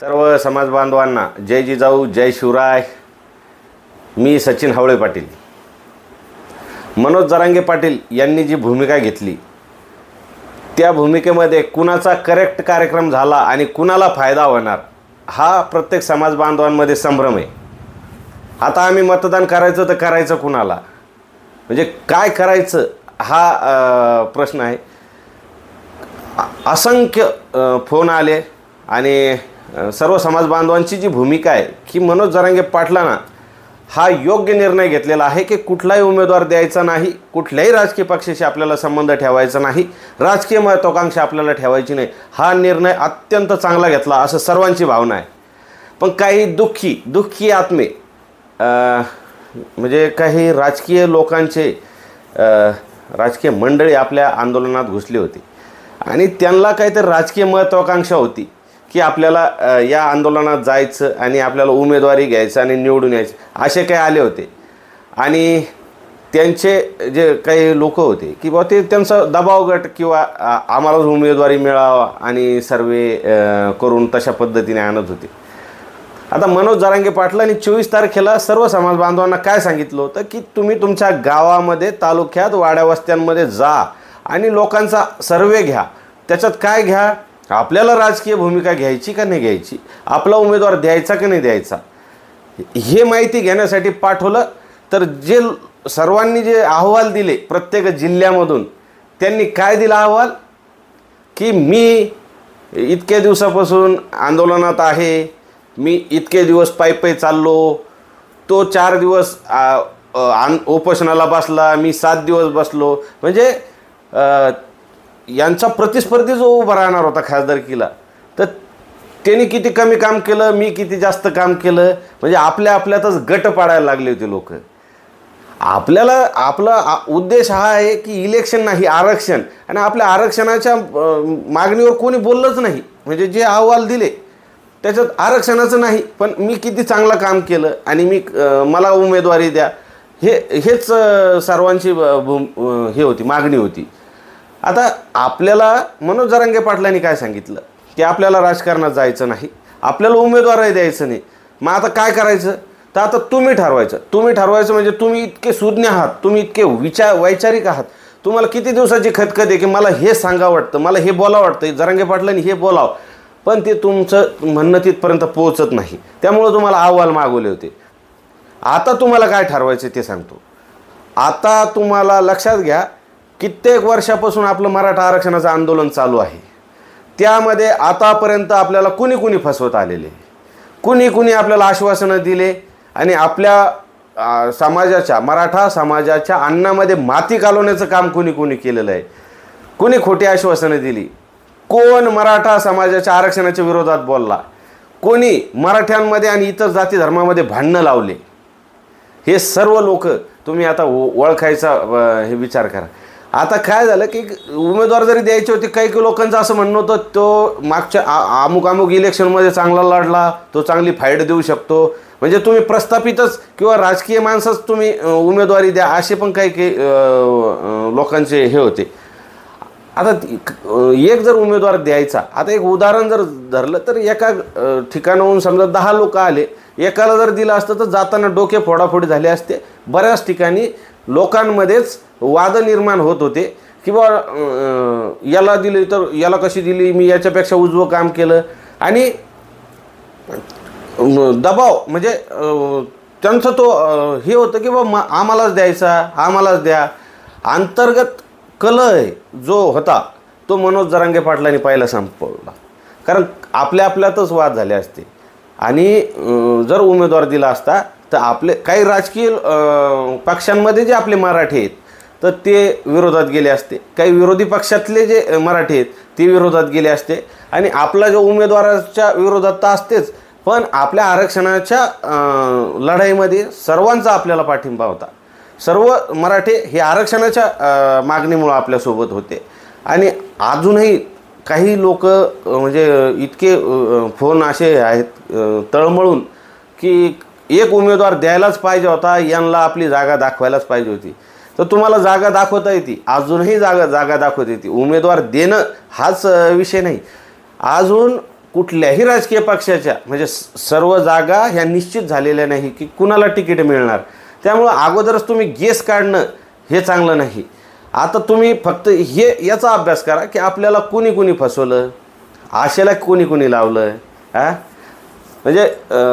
सर्व समाज बांधवांना जय जिजाऊ जय शिवराय। मी सचिन हावळे पाटील। मनोज जरांगे पाटील यांनी जी भूमिका घेतली त्या भूमिकेमध्ये कुणाचा करेक्ट कार्यक्रम झाला आणि कुणाला फायदा होणार हा प्रत्येक समाज बांधवांमध्ये संभ्रम आहे। आता आम्ही मतदान करायचं तर करायचं कुणाला, म्हणजे काय करायचं हा प्रश्न आहे। असंख्य फोन आले आणि सर्व समाज बांधवांची जी भूमिका आहे की मनोज जरांगे पाटलांना हा योग्य निर्णय घेतलेला आहे की कुठलाही उमेदवार द्यायचा नाही, कुठल्याही राजकीय पक्षाशी आपल्याला संबंध ठेवायचा नाही, राजकीय महत्त्वाकांक्षा आपल्याला ठेवायची नाही, हा निर्णय अत्यंत चांगला घेतला असं सर्वांची भावना आहे। पण काही दुःखी आत्मे म्हणजे काही राजकीय लोकांचे राजकीय मंडळी आपल्या आंदोलनात घुसली होती आणि त्यांना काहीतरी राजकीय महत्त्वाकांक्षा होती की आपल्याला या आंदोलनात जायचं आणि आपल्याला उमेदवारी घ्यायचं आणि निवडून यायचं, असे काही आले होते। आणि त्यांचे जे काही लोक होते की बा ते त्यांचा दबाव गट किंवा आम्हालाच उमेदवारी मिळावा आणि सर्वे करून तशा पद्धतीने आणत होते। आता मनोज जरांगे पाटलांनी 24 तारखेला सर्व समाज बांधवांना काय सांगितलं होतं की तुम्ही तुमच्या गावामध्ये, तालुक्यात, वाड्या वस्त्यांमध्ये जा आणि लोकांचा सर्वे घ्या। त्याच्यात काय घ्या, आपल्याला राजकीय भूमिका घ्यायची का नाही घ्यायची, आपला उमेदवार द्यायचा की नाही द्यायचा, हे माहिती घेण्यासाठी पाठवलं। तर जे सर्वांनी जे अहवाल दिले प्रत्येक जिल्ह्यामधून, त्यांनी काय दिला अहवाल की मी इतक्या दिवसापासून आंदोलनात आहे, मी इतके दिवस पायी चाललो, तो 4 दिवस उपोषणाला बसला, मी 7 दिवस बसलो। म्हणजे यांचा प्रतिस्पर्धी जो उभा राहणार होता खासदारकीला, तर त्यांनी किती कमी काम केलं, मी किती जास्त काम केलं, म्हणजे आपल्यातच गट पाडायला लागले होते लोक। आपला उद्देश हा आहे की इलेक्शन नाही, आरक्षण, आणि आपल्या आरक्षणाच्या मागणीवर कोणी बोललंच नाही। म्हणजे जे अहवाल दिले त्याच्यात आरक्षणाचं नाही, पण मी किती चांगलं काम केलं आणि मला उमेदवारी द्या, हेच सर्वांची हे होती, मागणी होती। आता आपल्याला मनोज जरांगे पाटलांनी काय सांगितलं की आपल्याला राजकारणात जायचं नाही, आपल्याला उमेदवारही द्यायचं नाही। मग आता काय करायचं, तर आता तुम्ही ठरवायचं म्हणजे तुम्ही इतके सुज्ञ आहात, तुम्ही इतके वैचारिक आहात, तुम्हाला किती दिवसाची खतखत आहे की मला हे सांगावं वाटतं, मला हे बोलावं वाटतं, जरांगे पाटलांनी हे बोलावं, पण ते तुमचं म्हणणं तिथपर्यंत पोहोचत नाही, त्यामुळं तुम्हाला अहवाल मागवले होते। आता तुम्हाला काय ठरवायचं ते सांगतो। आता तुम्हाला लक्षात घ्या, कित्येक वर्षापासून आपलं मराठा आरक्षणाचं आंदोलन चालू आहे, त्यामध्ये आतापर्यंत आपल्याला कुणी फसवत आलेले, कुणी आपल्याला आश्वासनं दिले आणि आपल्या समाजाच्या, मराठा समाजाच्या अन्नामध्ये माती घालवण्याचं काम कुणी केलेलं आहे, कुणी खोटी आश्वासनं दिली, कोण मराठा समाजाच्या आरक्षणाच्या विरोधात बोलला, कोणी मराठ्यांमध्ये आणि इतर जाती धर्मामध्ये भांडणं लावले, हे सर्व लोक तुम्ही आता ओळखायचा हे विचार करा। आता काय झालं की उमेदवार जरी द्यायचे होते, काही लोकांचं असं म्हणणं होतं तो मागच्या अमुक इलेक्शनमध्ये चांगला लढला, तो चांगली फाईट देऊ शकतो, म्हणजे तुम्ही प्रस्थापितच किंवा राजकीय माणसंच तुम्ही उमेदवारी द्या, असे पण काही लोकांचे हे होते। आता एक जर उमेदवार द्यायचा, आता एक उदाहरण जर धरलं तर एका ठिकाणाहून समजा 10 लोक आले, एकाला जर दिलं असतं तर जाताना डोके फोडाफोडी झाले असते, बऱ्याच ठिकाणी लोकांमध्येच वाद निर्माण होत होते की बा याला दिली तर याला कशी दिली, मी याच्यापेक्षा उजवं काम केलं, आणि दबाव म्हणजे त्यांचं तो हे होतं की बा आम्हालाच द्यायचा, आम्हालाच द्या। अंतर्गत कलह जो होता तो मनोज जरांगे पाटलांनी पहिला संपवला, कारण आपल्यातच वाद झाले असते आणि जर उमेदवार दिला असता तर आपले काही राजकीय पक्षांमध्ये जे आपले मराठी आहेत तर ते विरोधात गेले असते, काही विरोधी पक्षातले जे मराठी आहेत ते विरोधात गेले असते, आणि आपला जो उमेदवाराच्या विरोधात तर असतेच, पण आपल्या आरक्षणाच्या लढाईमध्ये सर्वांचा आपल्याला पाठिंबा होता। सर्व मराठी हे आरक्षणाच्या मागणीमुळे आपल्यासोबत होते। आणि अजूनही काही लोक म्हणजे इतके फोन असे आहेत तळमळून की एक उमेदवार द्यायलाच पाहिजे होता, यांना आपली जागा दाखवायलाच पाहिजे होती। तर तुम्हाला जागा दाखवता येते, अजूनही जागा दाखवता येते, उमेदवार देणं हाच विषय नाही। अजून कुठल्याही राजकीय पक्षाच्या म्हणजे सर्व जागा ह्या निश्चित झालेल्या नाही की कुणाला तिकीट मिळणार. त्यामुळं अगोदरच तुम्ही गेस काढणं हे चांगलं नाही. आता तुम्ही फक्त याचा अभ्यास करा की आपल्याला कुणी फसवलं, आशेला कुणी लावलं. म्हणजे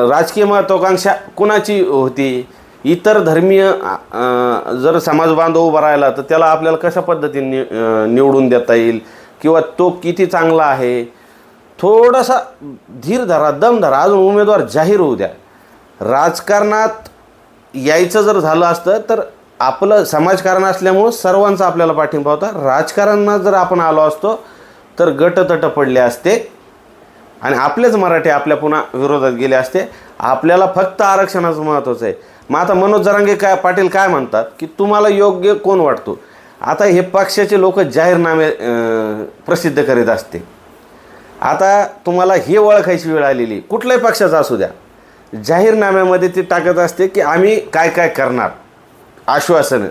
राजकीय महत्त्वाकांक्षा कुणाची होती. इतर धर्मीय जर समाज बांधव उभा राहिला तर त्याला आपल्याला कशा पद्धतीने निवडून देता येईल किंवा तो किती चांगला आहे. थोडासा धीर धरा, दम धरा, अजून उमेदवार जाहीर होऊ द्या. राजकारणात यायचं जर झालं असतं तर आपलं समाजकारण असल्यामुळं सर्वांचा आपल्याला पाठिंबा होता. राजकारणात जर आपण आलो असतो तर गटतट पडले असते आणि आपलेच मराठी आपल्या पुन्हा विरोधात गेले असते. आपल्याला फक्त आरक्षणाचं महत्त्वाचं आहे. मग आता मनोज जरांगे पाटील काय म्हणतात की तुम्हाला योग्य कोण वाटतो. आता हे पक्षाचे लोक जाहीरनामे प्रसिद्ध करीत असते. आता तुम्हाला हे ओळखायची वेळ आलेली, कुठल्याही पक्षाचा असू द्या, जाहीरनाम्यामध्ये ते टाकत असते की आम्ही काय काय करणार, आश्वासनं.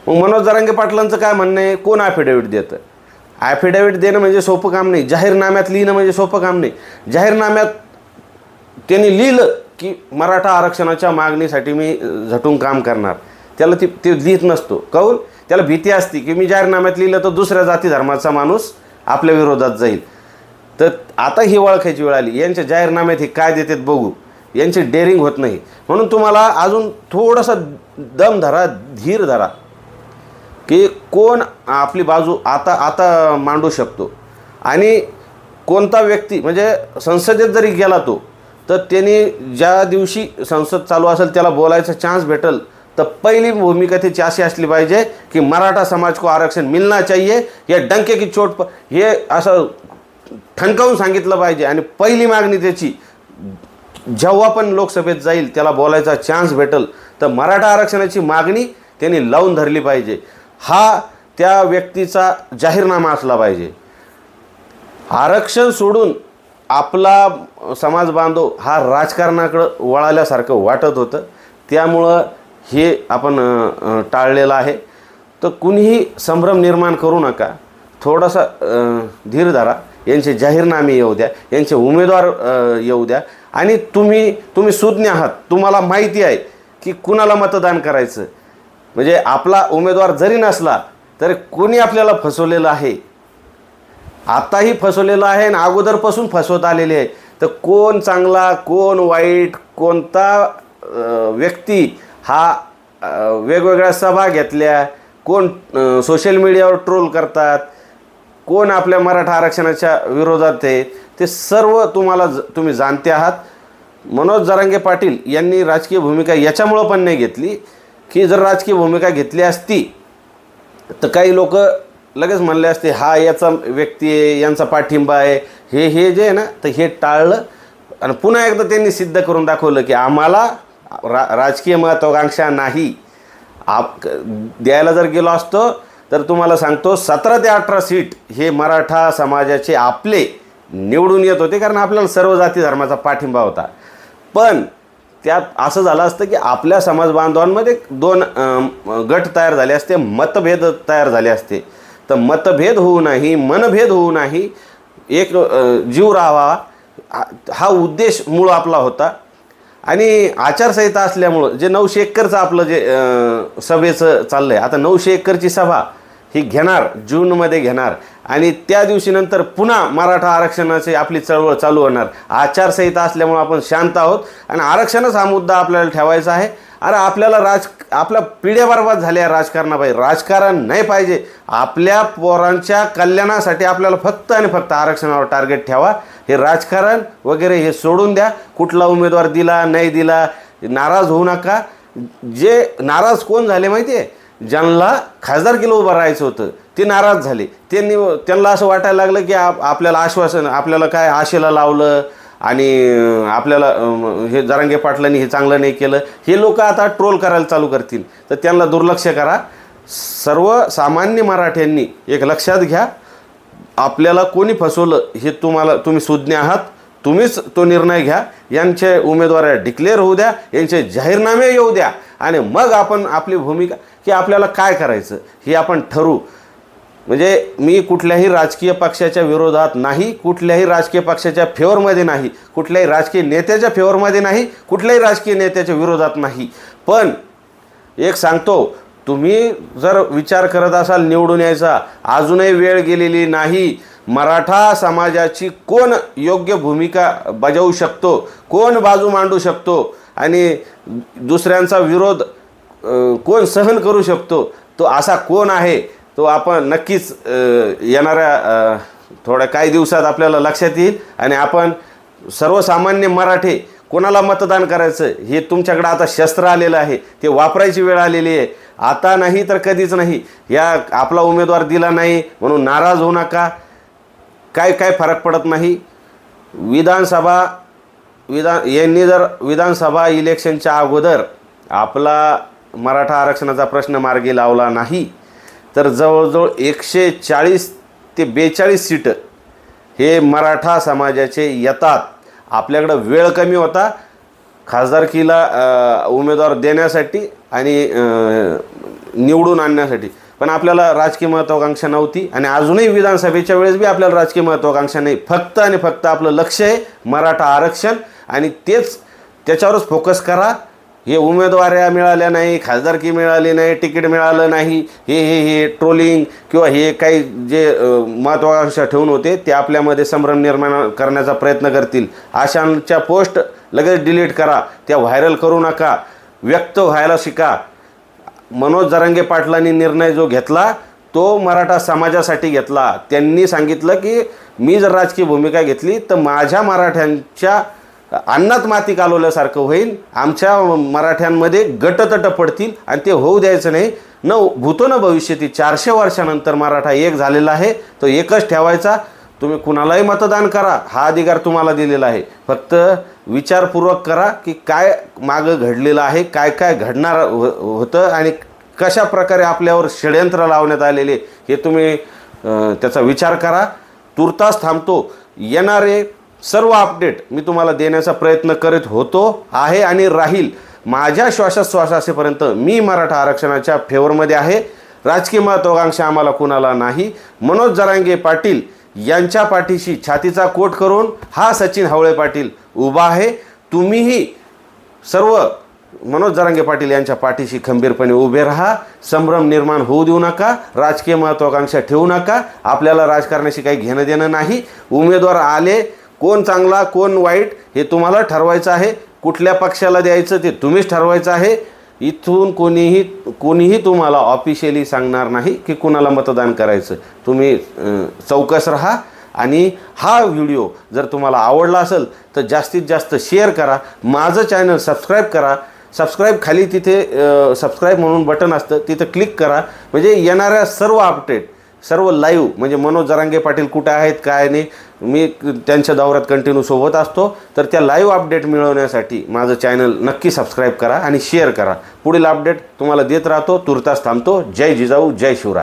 मग मनोज जरांगे पाटलांचं काय म्हणणं आहे, कोण ॲफिडेविट देतं. ॲफिडेविट देणं म्हणजे सोपं काम नाही, जाहीरनाम्यात लिहिणं म्हणजे सोपं काम नाही. जाहीरनाम्यात त्यांनी लिहिलं की मराठा आरक्षणाच्या मागणीसाठी मी झटून काम करणार, त्याला ते लिहित नसतो. काऊन, त्याला भीती असते की मी जाहीरनाम्यात लिहिलं तर दुसऱ्या जाती धर्माचा माणूस आपल्या विरोधात जाईल. तर आता ही ओळखायची वेळ आली, यांच्या जाहीरनाम्यात हे काय देतात बघू. यांची डेअरिंग होत नाही. म्हणून तुम्हाला अजून थोडासा दम धरा, धीर धरा की कोण आपली बाजू आता मांडू शकतो. आणि कोणता व्यक्ती म्हणजे संसदेत जरी गेला तो तर त्यांनी ज्या दिवशी संसद चालू असेल त्याला बोलायचा चान्स भेटेल तर पहिली भूमिका त्याची अशी असली पाहिजे की मराठा समाज को आरक्षण मिलना चाहिए, हे डंके की चोट हे असं ठणकावून सांगितलं पाहिजे. आणि पहिली मागणी त्याची जेव्हा पण लोकसभेत जाईल त्याला बोलायचा चान्स भेटेल तर मराठा आरक्षणाची मागणी त्यांनी लावून धरली पाहिजे. हा त्या व्यक्तीचा जाहीरनामा असला पाहिजे. आरक्षण सोडून आपला समाज बांधव हा राजकारणाकडं वळाल्यासारखं वाटत होतं. त्यामुळं हे आपण टाळलेलं आहे. तर कुणीही संभ्रम निर्माण करू नका, थोडासा धीर धरा. यांचे जाहीरनामे येऊ द्या, यांचे उमेदवार येऊ द्या. आणि तुम्ही सुज्ञ आहात, तुम्हाला माहिती आहे की कुणाला मतदान करायचं. म्हणजे आपला उमेदवार जरी नसला तरी कोणी आपल्याला फसवलेलं आहे, आताही फसवलेलं आहे आणि अगोदरपासून फसवत आलेले आहे. तर कोण चांगला कोण वाईट, कोणता व्यक्ती हा वेगवेगळ्या सभा घेतल्या, कोण सोशल मीडियावर ट्रोल करतात, कोण आपल्या मराठा आरक्षणाच्या विरोधात आहे, ते सर्व तुम्ही जाणते आहात. मनोज जरांगे पाटील यांनी राजकीय भूमिका याच्यामुळं पण नाही घेतली की जर राजकीय भूमिका घेतली असती तर काही लोक लगेच म्हणले असते हा याचा व्यक्ती आहे, यांचा पाठिंबा आहे. हे जे आहे ना तर हे टाळलं आणि पुन्हा एकदा त्यांनी सिद्ध करून दाखवलं की आम्हाला राजकीय महत्त्वाकांक्षा नाही. द्यायला जर गेलो असतो तर तुम्हाला सांगतो 17 ते 18 सीट हे मराठा समाजाचे आपले निवडून येत होते, कारण आपल्याला सर्व जाती धर्माचा पाठिंबा होता. पण त्यात असं झालं असतं की आपल्या समाज बांधवांमध्ये दोन गट तयार झाले असते, मतभेद तयार झाले असते. तर मतभेद होऊ नाही, मनभेद होऊ नाही, एक जीव राहावा हा उद्देश मूळ आपला होता. आणि आचारसंहिता असल्यामुळं जे 900 एकरचं आपलं जे सभेचं चाललं आहे, आता 900 एकरची सभा ही घेणार, जूनमध्ये घेणार आणि त्या दिवशीनंतर पुन्हा मराठा आरक्षणाची आपली चळवळ चालू होणार. आचारसंहिता असल्यामुळं आपण शांत आहोत आणि आरक्षणच हा मुद्दा आपल्याला ठेवायचा आहे. अरे आपल्याला आपल्या पिढ्या बरबाद झाल्या राजकारणापाहिजे, राजकारण नाही पाहिजे. आपल्या पोरांच्या कल्याणासाठी आपल्याला फक्त आणि फक्त आरक्षणावर टार्गेट ठेवा. हे राजकारण वगैरे हे सोडून द्या. कुठला उमेदवार दिला नाही दिला नाराज होऊ नका. जे नाराज कोण झाले माहिती आहे, ज्यांना खासदारकीला उभं राहायचं होतं ते नाराज झाले. त्यांना असं वाटायला लागलं की आपल्याला आश्वासन, आपल्याला काय आशेला लावलं आणि आपल्याला हे जरांगे पाटलांनी हे चांगलं नाही केलं. हे लोक आता ट्रोल करायला चालू करतील. तर त्यांना दुर्लक्ष करा. सर्वसामान्य मराठ्यांनी एक लक्षात घ्या, आपल्याला कोणी फसवलं हे तुम्ही सुज्ञ आहात, तुम्हीच तो निर्णय घ्या. यांचे उमेदवार डिक्लेअर होऊ द्या, यांचे जाहीरनामे येऊ द्या आणि मग आपण आपली भूमिका की आपल्याला काय करायचं हे आपण ठरवू. म्हणजे मी कुठल्याही राजकीय पक्षाच्या विरोधात नाही, कुठल्याही राजकीय पक्षाच्या फेवरमध्ये नाही, कुठल्याही राजकीय नेत्याच्या फेवरमध्ये नाही, कुठल्याही राजकीय नेत्याच्या विरोधात नाही. पण एक सांगतो, तुम्ही जर विचार करत असाल निवडून यायचा, अजूनही वेळ गेलेली नाही. मराठा समाजाची कोण योग्य भूमिका बजावू शकतो, कोण बाजू मांडू शकतो आणि दुसऱ्यांचा विरोध कोण सहन करू शकतो, तो असा कोण आहे तो आपण नक्कीच येणाऱ्या थोड्या काही दिवसात आपल्याला लक्षात येईल. आणि आपण सर्वसामान्य मराठे कोणाला मतदान करायचं हे तुमच्याकडे आता शस्त्र आलेलं आहे, ते वापरायची वेळ आलेली आहे. आता नाही तर कधीच नाही. या आपला उमेदवार दिला नाही म्हणून नाराज होऊ नका, काय फरक पडत नाही. यांनी जर विधानसभा इलेक्शनच्या अगोदर आपला मराठा आरक्षणाचा प्रश्न मार्गी लावला नाही तर जवळजवळ 140 ते 42 सीटं हे मराठा समाजाचे येतात. आपल्याकडं वेळ कमी होता खासदारकीला उमेदवार देण्यासाठी आणि निवडून आणण्यासाठी, पण आपल्याला राजकीय महत्त्वाकांक्षा नव्हती आणि अजूनही विधानसभेच्या वेळेस बी आपल्याला राजकीय महत्त्वाकांक्षा नाही. फक्त आणि फक्त आपलं लक्ष आहे मराठा आरक्षण आणि त्याच्यावरच फोकस करा. हे उमेदवाऱ्या मिळाल्या नाही, खासदारकी मिळाली नाही, तिकीट मिळालं नाही, हे ट्रोलिंग किंवा हे काही जे महत्त्वाकांक्षा ठेवून होते ते आपल्यामध्ये संभ्रम निर्माण करण्याचा प्रयत्न करतील. अशांच्या पोस्ट लगेच डिलीट करा, त्या व्हायरल करू नका, व्यक्त व्हायला शिका. मनोज जरांगे पाटलांनी निर्णय जो घेतला तो मराठा समाजासाठी घेतला. त्यांनी सांगितलं की मी जर राजकीय भूमिका घेतली तर माझ्या मराठ्यांच्या अन्नात माती कालवल्यासारखं होईल, आमच्या मराठ्यांमध्ये गटतट पडतील आणि ते होऊ द्यायचं नाही. भूतो न भविष्यती 400 वर्षानंतर मराठा एक झालेला आहे, तो एकच ठेवायचा. तुम्ही कुणालाही मतदान करा, हा अधिकार तुम्हाला दिलेला आहे. फक्त विचारपूर्वक करा की काय मागं घडलेलं आहे, काय घडणार होतं आणि कशा प्रकारे आपल्यावर षडयंत्र लावण्यात आलेले हे तुम्ही त्याचा विचार करा. तुर्तास थांबतो. येणारे सर्व अपडेट मी तुम्हाला देण्याचा प्रयत्न करीत होतो आहे आणि राहील. माझ्या श्वासोच्छ्वासापर्यंत मी मराठा आरक्षणाच्या फेवरमध्ये आहे. राजकीय महत्त्वाकांक्षा आम्हाला कुणाला नाही. मनोज जरांगे पाटील यांच्या पाठीशी छातीचा कोट करून हा सचिन हवळे पाटील उभा आहे. तुम्हीही सर्व मनोज जरांगे पाटील यांच्या पाठीशी खंबीरपणे उभे राहा. संभ्रम निर्माण होऊ देऊ नका, राजकीय महत्त्वाकांक्षा ठेवू नका. आपल्याला राजकारणाशी काही घेणं देणं नाही. उमेदवार आले, कोण चांगला कोण वाईट हे तुम्हाला ठरवायचं आहे. कुठल्या पक्षाला द्यायचं ते तुम्हीच ठरवायचं आहे. इथून कोणीही तुम्हाला ऑफिशियली सांगणार नाही की कुणाला मतदान करायचं. तुम्ही चौकस राहा आणि हा व्हिडिओ जर तुम्हाला आवडला असेल तर जास्तीत जास्त शेअर करा. माझं चॅनल सबस्क्राईब करा. सबस्क्राईब खाली तिथे सबस्क्राईब म्हणून बटन असतं, तिथं क्लिक करा. म्हणजे येणाऱ्या सर्व अपडेट, सर्व लाईव्ह, म्हणजे मनोज जरांगे पाटील कुठे आहेत काय नाही, मी त्यांच्या दौऱ्यात कंटिन्यू सोबत असतो. तर त्या लाईव्ह अपडेट मिळवण्यासाठी माझं चॅनल नक्की सबस्क्राईब करा आणि शेअर करा. पुढील अपडेट तुम्हाला देत राहतो. तुर्तास थांबतो. जय जिजाऊ, जय शिवराय.